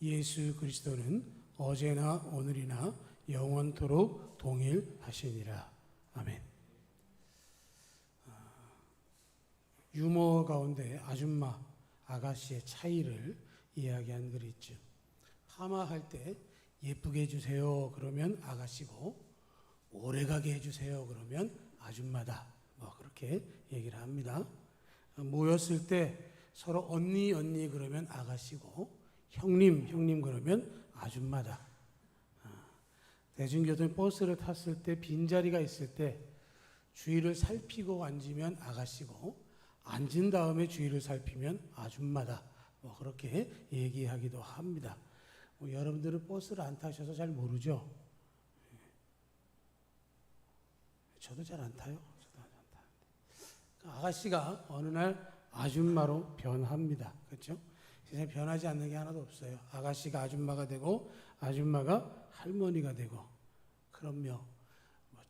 예수 그리스도는 어제나 오늘이나 영원토록 동일하시니라. 아멘. 유머 가운데 아줌마, 아가씨의 차이를 이야기한 글이 있죠. 하마할 때 예쁘게 해주세요 그러면 아가씨고, 오래가게 해주세요 그러면 아줌마다, 그렇게 얘기를 합니다. 모였을 때 서로 언니 그러면 아가씨고, 형님 그러면 아줌마다. 대중교통 버스를 탔을 때 빈자리가 있을 때 주위를 살피고 앉으면 아가씨고, 앉은 다음에 주위를 살피면 아줌마다, 그렇게 얘기하기도 합니다. 여러분들은 버스를 안 타셔서 잘 모르죠? 저도 잘 안 타요. 아가씨가 어느 날 아줌마로 변합니다. 그렇죠? 세상에 변하지 않는 게 하나도 없어요. 아가씨가 아줌마가 되고 아줌마가 할머니가 되고, 그럼요.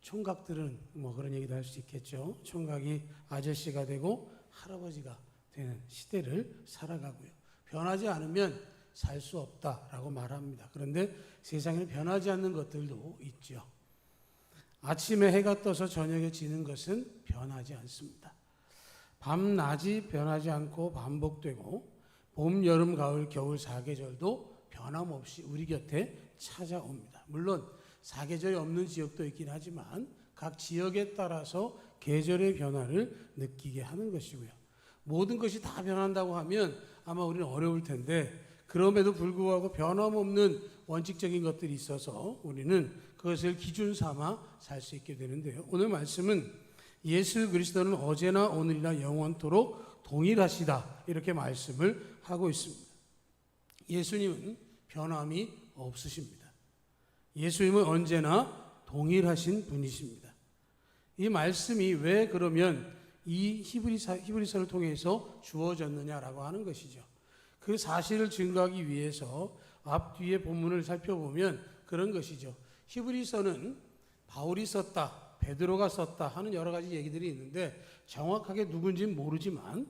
총각들은 그런 얘기도 할 수 있겠죠. 총각이 아저씨가 되고 할아버지가 되는 시대를 살아가고요. 변하지 않으면 살 수 없다라고 말합니다. 그런데 세상에 변하지 않는 것들도 있죠. 아침에 해가 떠서 저녁에 지는 것은 변하지 않습니다. 밤낮이 변하지 않고 반복되고, 봄, 여름, 가을, 겨울, 사계절도 변함없이 우리 곁에 찾아옵니다. 물론 사계절이 없는 지역도 있긴 하지만 각 지역에 따라서 계절의 변화를 느끼게 하는 것이고요. 모든 것이 다 변한다고 하면 아마 우리는 어려울 텐데, 그럼에도 불구하고 변함없는 원칙적인 것들이 있어서 우리는 그것을 기준 삼아 살 수 있게 되는데요. 오늘 말씀은 예수 그리스도는 어제나 오늘이나 영원토록 동일하시다, 이렇게 말씀을 하고 있습니다. 예수님은 변함이 없으십니다. 예수님은 언제나 동일하신 분이십니다. 이 말씀이 왜 그러면 이 히브리서를 통해서 주어졌느냐라고 하는 것이죠. 그 사실을 증거하기 위해서 앞뒤의 본문을 살펴보면 그런 것이죠. 히브리서는 바울이 썼다, 베드로가 썼다 하는 여러 가지 얘기들이 있는데 정확하게 누군지는 모르지만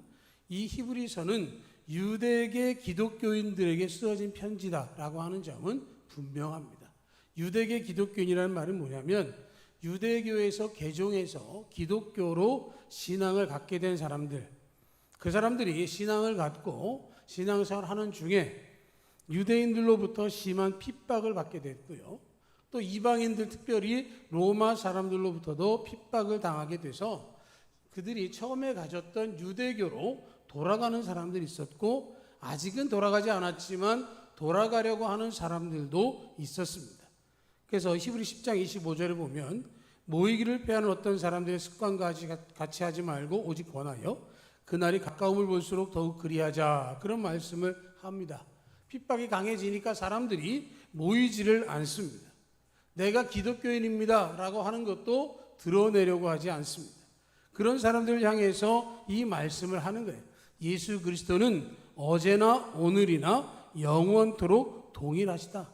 이 히브리서는 유대계 기독교인들에게 쓰여진 편지다라고 하는 점은 분명합니다. 유대계 기독교인이라는 말은 뭐냐면 유대교에서 개종해서 기독교로 신앙을 갖게 된 사람들, 그 사람들이 신앙을 갖고 신앙생활을 하는 중에 유대인들로부터 심한 핍박을 받게 됐고요. 또 이방인들, 특별히 로마 사람들로부터도 핍박을 당하게 돼서 그들이 처음에 가졌던 유대교로 돌아가는 사람들이 있었고, 아직은 돌아가지 않았지만 돌아가려고 하는 사람들도 있었습니다. 그래서 히브리 10장 25절에 보면 모이기를 패하는 어떤 사람들의 습관과 같이 하지 말고 오직 권하여 그날이 가까움을 볼수록 더욱 그리하자, 그런 말씀을 합니다. 핍박이 강해지니까 사람들이 모이지를 않습니다. 내가 기독교인입니다 라고 하는 것도 드러내려고 하지 않습니다. 그런 사람들을 향해서 이 말씀을 하는 거예요. 예수 그리스도는 어제나 오늘이나 영원토록 동일하시다.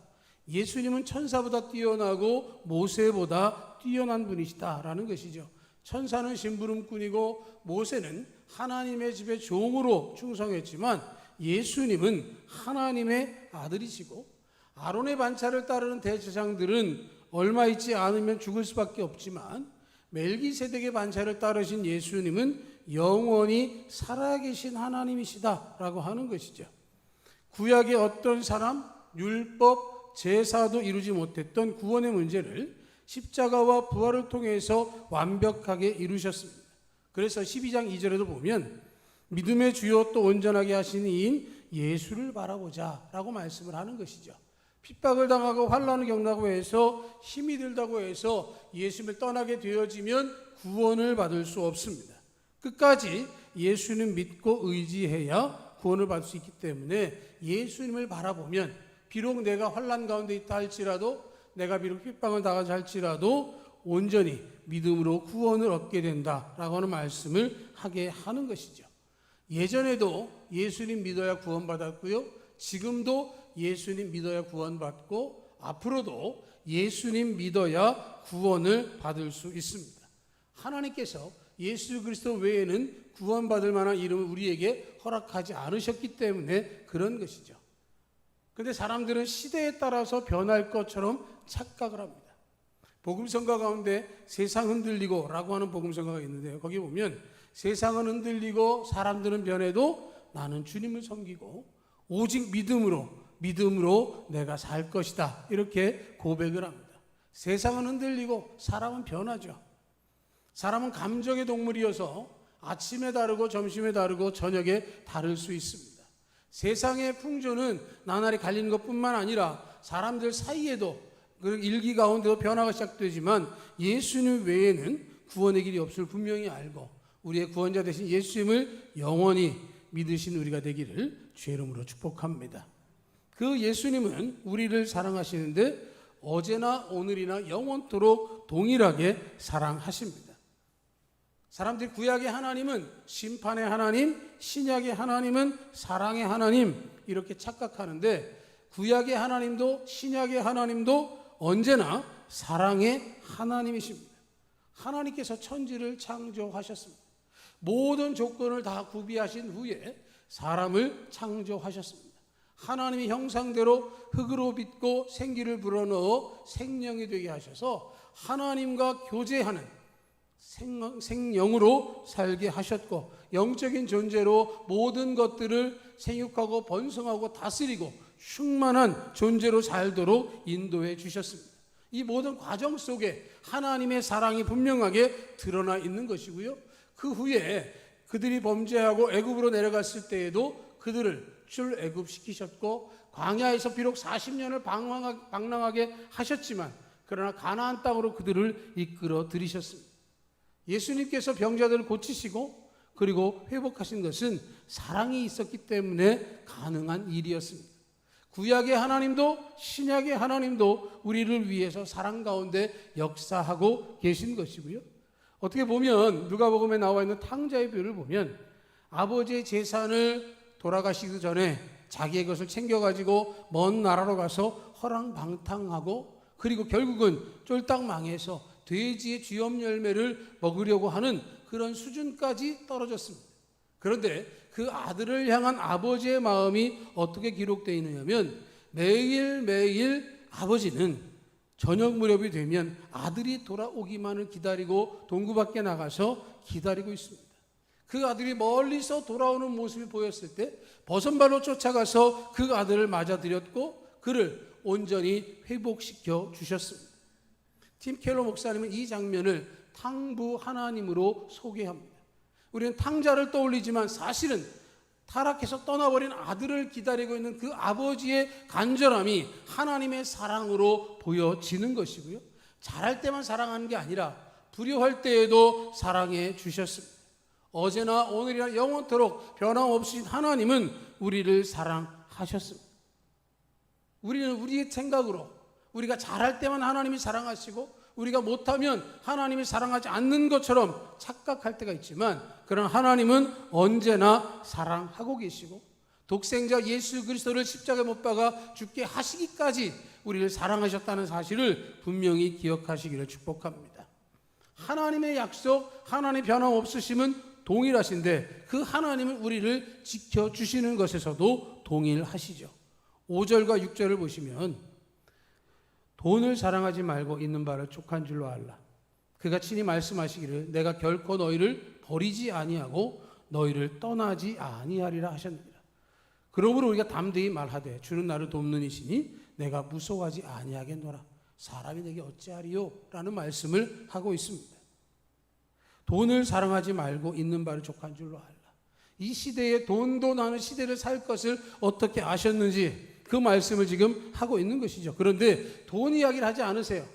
예수님은 천사보다 뛰어나고 모세보다 뛰어난 분이시다라는 것이죠. 천사는 심부름꾼이고 모세는 하나님의 집의 종으로 충성했지만 예수님은 하나님의 아들이시고, 아론의 반차를 따르는 대제사장들은 얼마 있지 않으면 죽을 수밖에 없지만 멜기세덱의 반차를 따르신 예수님은 영원히 살아계신 하나님이시다라고 하는 것이죠. 구약의 어떤 사람, 율법, 제사도 이루지 못했던 구원의 문제를 십자가와 부활을 통해서 완벽하게 이루셨습니다. 그래서 12장 2절에도 보면 믿음의 주요 또 온전하게 하신 이인 예수를 바라보자 라고 말씀을 하는 것이죠. 핍박을 당하고 환난을 겪는다고 해서 힘이 들다고 해서 예수님을 떠나게 되어지면 구원을 받을 수 없습니다. 끝까지 예수님 믿고 의지해야 구원을 받을 수 있기 때문에 예수님을 바라보면 비록 내가 환난 가운데 있다 할지라도, 내가 비록 핍박을 당하자 할지라도 온전히 믿음으로 구원을 얻게 된다라고 하는 말씀을 하게 하는 것이죠. 예전에도 예수님 믿어야 구원받았고요, 지금도 예수님 믿어야 구원받고 앞으로도 예수님 믿어야 구원을 받을 수 있습니다. 하나님께서 예수 그리스도 외에는 구원받을 만한 이름을 우리에게 허락하지 않으셨기 때문에 그런 것이죠. 근데 사람들은 시대에 따라서 변할 것처럼 착각을 합니다. 복음성가 가운데 세상 흔들리고 라고 하는 복음성가가 있는데요. 거기 보면 세상은 흔들리고 사람들은 변해도 나는 주님을 섬기고 오직 믿음으로 내가 살 것이다. 이렇게 고백을 합니다. 세상은 흔들리고 사람은 변하죠. 사람은 감정의 동물이어서 아침에 다르고 점심에 다르고 저녁에 다를 수 있습니다. 세상의 풍조는 나날이 갈리는 것뿐만 아니라 사람들 사이에도 그 일기 가운데도 변화가 시작되지만 예수님 외에는 구원의 길이 없을 분명히 알고 우리의 구원자 되신 예수님을 영원히 믿으신 우리가 되기를 주의 이름으로 축복합니다. 그 예수님은 우리를 사랑하시는데 어제나 오늘이나 영원토록 동일하게 사랑하십니다. 사람들이 구약의 하나님은 심판의 하나님, 신약의 하나님은 사랑의 하나님 이렇게 착각하는데 구약의 하나님도 신약의 하나님도 언제나 사랑의 하나님이십니다. 하나님께서 천지를 창조하셨습니다. 모든 조건을 다 구비하신 후에 사람을 창조하셨습니다. 하나님의 형상대로 흙으로 빚고 생기를 불어넣어 생명이 되게 하셔서 하나님과 교제하는 생영으로 살게 하셨고 영적인 존재로 모든 것들을 생육하고 번성하고 다스리고 충만한 존재로 살도록 인도해 주셨습니다. 이 모든 과정 속에 하나님의 사랑이 분명하게 드러나 있는 것이고요. 그 후에 그들이 범죄하고 애굽으로 내려갔을 때에도 그들을 출애굽시키셨고 광야에서 비록 40년을 방랑하게 하셨지만 그러나 가나안 땅으로 그들을 이끌어 들이셨습니다. 예수님께서 병자들을 고치시고 그리고 회복하신 것은 사랑이 있었기 때문에 가능한 일이었습니다. 구약의 하나님도 신약의 하나님도 우리를 위해서 사랑 가운데 역사하고 계신 것이고요. 어떻게 보면 누가복음에 나와 있는 탕자의 비유를 보면 아버지의 재산을 돌아가시기 전에 자기의 것을 챙겨가지고 먼 나라로 가서 허랑방탕하고 그리고 결국은 쫄딱 망해서 돼지의 쥐염 열매를 먹으려고 하는 그런 수준까지 떨어졌습니다. 그런데 그 아들을 향한 아버지의 마음이 어떻게 기록되어 있느냐면 매일매일 아버지는 저녁 무렵이 되면 아들이 돌아오기만을 기다리고 동구 밖에 나가서 기다리고 있습니다. 그 아들이 멀리서 돌아오는 모습이 보였을 때 버선발로 쫓아가서 그 아들을 맞아들였고 그를 온전히 회복시켜 주셨습니다. 팀 켈러 목사님은 이 장면을 탕부 하나님으로 소개합니다. 우리는 탕자를 떠올리지만 사실은 타락해서 떠나버린 아들을 기다리고 있는 그 아버지의 간절함이 하나님의 사랑으로 보여지는 것이고요. 잘할 때만 사랑하는 게 아니라 불효할 때에도 사랑해 주셨습니다. 어제나 오늘이나 영원토록 변함없이 하나님은 우리를 사랑하셨습니다. 우리는 우리의 생각으로 우리가 잘할 때만 하나님이 사랑하시고 우리가 못하면 하나님이 사랑하지 않는 것처럼 착각할 때가 있지만 그러나 하나님은 언제나 사랑하고 계시고 독생자 예수 그리스도를 십자가에 못 박아 죽게 하시기까지 우리를 사랑하셨다는 사실을 분명히 기억하시기를 축복합니다. 하나님의 약속, 하나님의 변함없으심은 동일하신데 그 하나님은 우리를 지켜주시는 것에서도 동일하시죠. 5절과 6절을 보시면 돈을 사랑하지 말고 있는 바를 족한 줄로 알라. 그가 친히 말씀하시기를 내가 결코 너희를 버리지 아니하고 너희를 떠나지 아니하리라 하셨느니라. 그러므로 우리가 담대히 말하되 주는 나를 돕는 이시니 내가 무서워하지 아니하겠노라. 사람이 내게 어찌하리요? 라는 말씀을 하고 있습니다. 돈을 사랑하지 말고 있는 바를 족한 줄로 알라. 이 시대에 돈도 나는 시대를 살 것을 어떻게 아셨는지 그 말씀을 지금 하고 있는 것이죠. 그런데 돈 이야기를 하지 않으세요.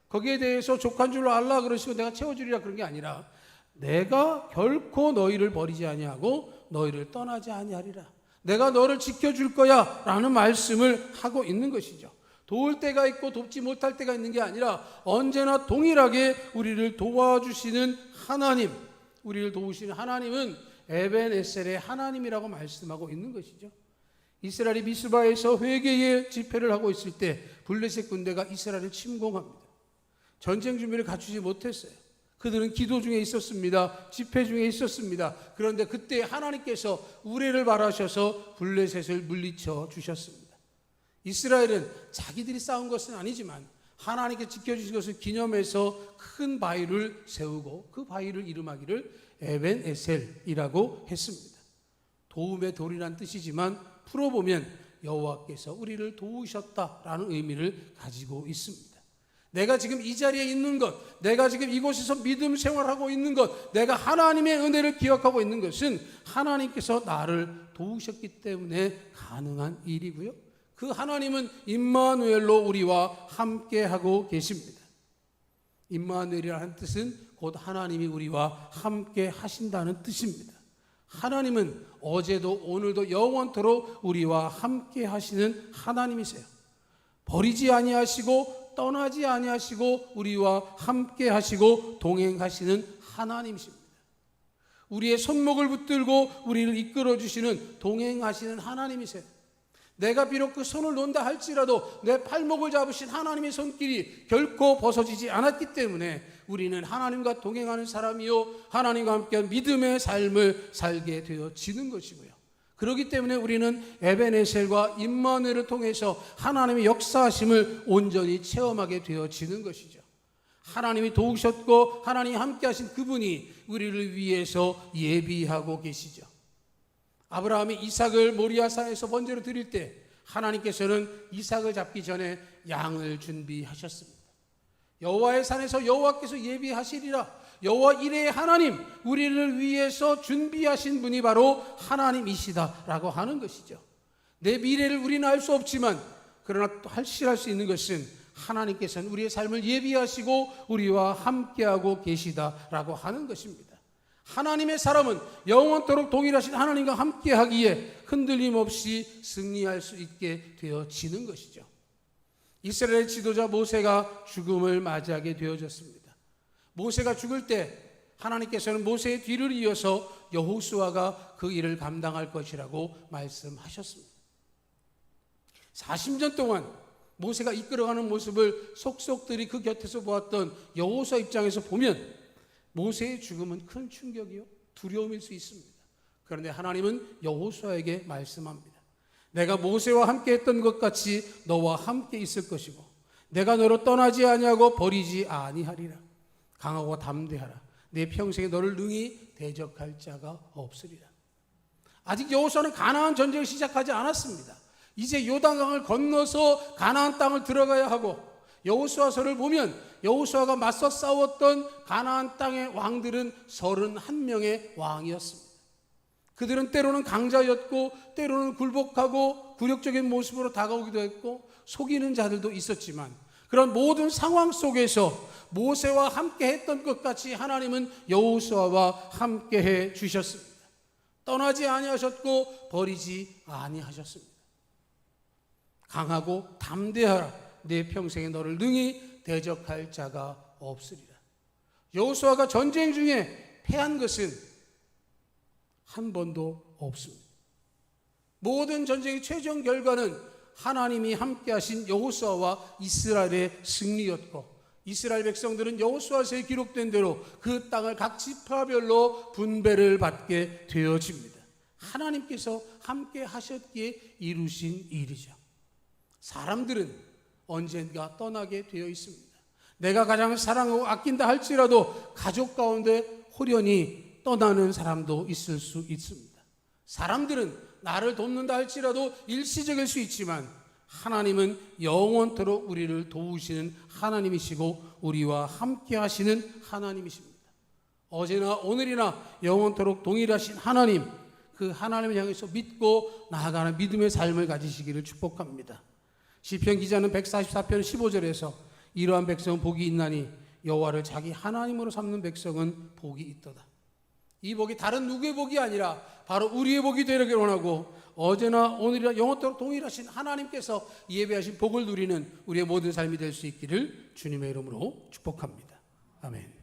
거기에 대해서 족한 줄로 알라 그러시고 내가 채워주리라 그런 게 아니라 내가 결코 너희를 버리지 아니하고 너희를 떠나지 아니하리라. 내가 너를 지켜줄 거야 라는 말씀을 하고 있는 것이죠. 도울 때가 있고 돕지 못할 때가 있는 게 아니라 언제나 동일하게 우리를 도와주시는 하나님, 우리를 도우시는 하나님은 에벤에셀의 하나님이라고 말씀하고 있는 것이죠. 이스라엘이 미스바에서 회개의 집회를 하고 있을 때 블레셋 군대가 이스라엘을 침공합니다. 전쟁 준비를 갖추지 못했어요. 그들은 기도 중에 있었습니다. 집회 중에 있었습니다. 그런데 그때 하나님께서 우레를 바라셔서 블레셋을 물리쳐 주셨습니다. 이스라엘은 자기들이 쌓은 것은 아니지만 하나님께 지켜주신 것을 기념해서 큰 바위를 세우고 그 바위를 이름하기를 에벤 에셀이라고 했습니다. 도움의 돌이란 뜻이지만 풀어보면 여호와께서 우리를 도우셨다라는 의미를 가지고 있습니다. 내가 지금 이 자리에 있는 것, 내가 지금 이곳에서 믿음 생활하고 있는 것, 내가 하나님의 은혜를 기억하고 있는 것은 하나님께서 나를 도우셨기 때문에 가능한 일이고요. 그 하나님은 임마누엘로 우리와 함께하고 계십니다. 임마누엘이라는 뜻은 곧 하나님이 우리와 함께 하신다는 뜻입니다. 하나님은 어제도 오늘도 영원토록 우리와 함께 하시는 하나님이세요. 버리지 아니하시고 떠나지 아니하시고 우리와 함께 하시고 동행하시는 하나님이십니다. 우리의 손목을 붙들고 우리를 이끌어 주시는 동행하시는 하나님이세요. 내가 비록 그 손을 놓는다 할지라도 내 팔목을 잡으신 하나님의 손길이 결코 벗어지지 않았기 때문에 우리는 하나님과 동행하는 사람이요 하나님과 함께한 믿음의 삶을 살게 되어지는 것이고요. 그렇기 때문에 우리는 에벤에셀과 임마누엘을 통해서 하나님의 역사하심을 온전히 체험하게 되어지는 것이죠. 하나님이 도우셨고 하나님이 함께하신 그분이 우리를 위해서 예비하고 계시죠. 아브라함이 이삭을 모리아산에서 번제로 드릴 때 하나님께서는 이삭을 잡기 전에 양을 준비하셨습니다. 여호와의 산에서 여호와께서 예비하시리라. 여호와 이레의 하나님, 우리를 위해서 준비하신 분이 바로 하나님이시다라고 하는 것이죠. 내 미래를 우리는 알 수 없지만 그러나 또 확실할 수 있는 것은 하나님께서는 우리의 삶을 예비하시고 우리와 함께하고 계시다라고 하는 것입니다. 하나님의 사람은 영원토록 동일하신 하나님과 함께하기에 흔들림 없이 승리할 수 있게 되어지는 것이죠. 이스라엘 지도자 모세가 죽음을 맞이하게 되어졌습니다. 모세가 죽을 때 하나님께서는 모세의 뒤를 이어서 여호수아가 그 일을 감당할 것이라고 말씀하셨습니다. 40년 동안 모세가 이끌어가는 모습을 속속들이 그 곁에서 보았던 여호수아 입장에서 보면 모세의 죽음은 큰 충격이요 두려움일 수 있습니다. 그런데 하나님은 여호수아에게 말씀합니다. 내가 모세와 함께 했던 것 같이 너와 함께 있을 것이고 내가 너를 떠나지 아니하고 버리지 아니하리라. 강하고 담대하라. 내 평생에 너를 능히 대적할 자가 없으리라. 아직 여호수아는 가나안 전쟁을 시작하지 않았습니다. 이제 요단강을 건너서 가나안 땅을 들어가야 하고 여호수아서를 보면 여호수아가 맞서 싸웠던 가나안 땅의 왕들은 31명의 왕이었습니다. 그들은 때로는 강자였고 때로는 굴복하고 굴욕적인 모습으로 다가오기도 했고 속이는 자들도 있었지만 그런 모든 상황 속에서 모세와 함께 했던 것 같이 하나님은 여호수아와 함께 해 주셨습니다. 떠나지 아니하셨고 버리지 아니하셨습니다. 강하고 담대하라. 내 평생에 너를 능히 대적할 자가 없으리라. 여호수아가 전쟁 중에 패한 것은 한 번도 없습니다. 모든 전쟁의 최종 결과는 하나님이 함께하신 여호수아와 이스라엘의 승리였고 이스라엘 백성들은 여호수아서에 기록된 대로 그 땅을 각 지파별로 분배를 받게 되어집니다. 하나님께서 함께 하셨기에 이루신 일이죠. 사람들은 언젠가 떠나게 되어 있습니다. 내가 가장 사랑하고 아낀다 할지라도 가족 가운데 홀연히 떠나는 사람도 있을 수 있습니다. 사람들은 나를 돕는다 할지라도 일시적일 수 있지만 하나님은 영원토록 우리를 도우시는 하나님이시고 우리와 함께 하시는 하나님이십니다. 어제나 오늘이나 영원토록 동일하신 하나님, 그 하나님을 향해서 믿고 나아가는 믿음의 삶을 가지시기를 축복합니다. 시편 기자는 144편 15절에서 이러한 백성은 복이 있나니 여호와를 자기 하나님으로 삼는 백성은 복이 있도다. 이 복이 다른 누구의 복이 아니라 바로 우리의 복이 되기를 원하고 어제나 오늘이나 영원토록 동일하신 하나님께서 예배하신 복을 누리는 우리의 모든 삶이 될 수 있기를 주님의 이름으로 축복합니다. 아멘.